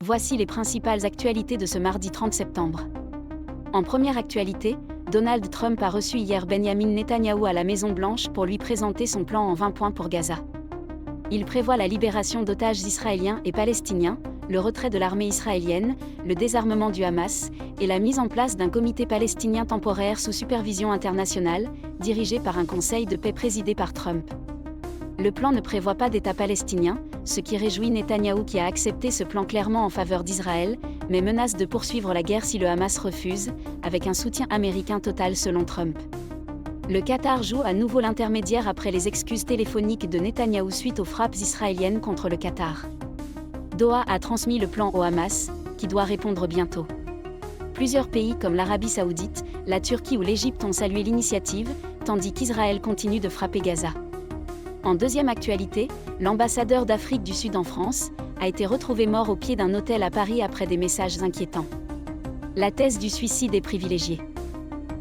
Voici les principales actualités de ce mardi 30 septembre. En première actualité, Donald Trump a reçu hier Benjamin Netanyahou à la Maison-Blanche pour lui présenter son plan en 20 points pour Gaza. Il prévoit la libération d'otages israéliens et palestiniens, le retrait de l'armée israélienne, le désarmement du Hamas et la mise en place d'un comité palestinien temporaire sous supervision internationale, dirigé par un conseil de paix présidé par Trump. Le plan ne prévoit pas d'État palestinien, ce qui réjouit Netanyahou qui a accepté ce plan clairement en faveur d'Israël, mais menace de poursuivre la guerre si le Hamas refuse, avec un soutien américain total selon Trump. Le Qatar joue à nouveau l'intermédiaire après les excuses téléphoniques de Netanyahou suite aux frappes israéliennes contre le Qatar. Doha a transmis le plan au Hamas, qui doit répondre bientôt. Plusieurs pays comme l'Arabie Saoudite, la Turquie ou l'Égypte ont salué l'initiative, tandis qu'Israël continue de frapper Gaza. En deuxième actualité, l'ambassadeur d'Afrique du Sud en France a été retrouvé mort au pied d'un hôtel à Paris après des messages inquiétants. La thèse du suicide est privilégiée.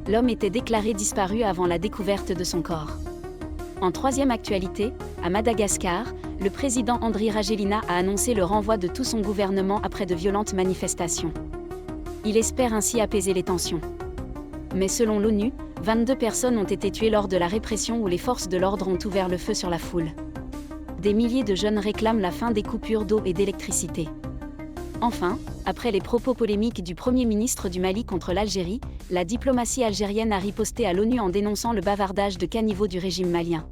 L'homme était déclaré disparu avant la découverte de son corps. En troisième actualité, à Madagascar, le président Andry Rajoelina a annoncé le renvoi de tout son gouvernement après de violentes manifestations. Il espère ainsi apaiser les tensions. Mais selon l'ONU, 22 personnes ont été tuées lors de la répression où les forces de l'ordre ont ouvert le feu sur la foule. Des milliers de jeunes réclament la fin des coupures d'eau et d'électricité. Enfin, après les propos polémiques du Premier ministre du Mali contre l'Algérie, la diplomatie algérienne a riposté à l'ONU en dénonçant le bavardage de caniveau du régime malien.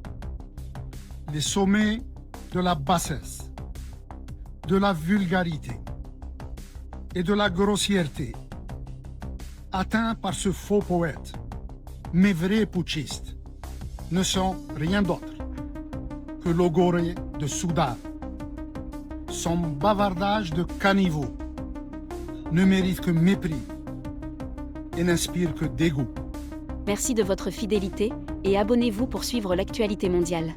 Les sommets de la bassesse, de la vulgarité et de la grossièreté atteints par ce faux poète, mais vrai putschiste, ne sont rien d'autre que logoré de Soudar. Son bavardage de caniveau ne mérite que mépris et n'inspire que dégoût. Merci de votre fidélité et abonnez-vous pour suivre l'actualité mondiale.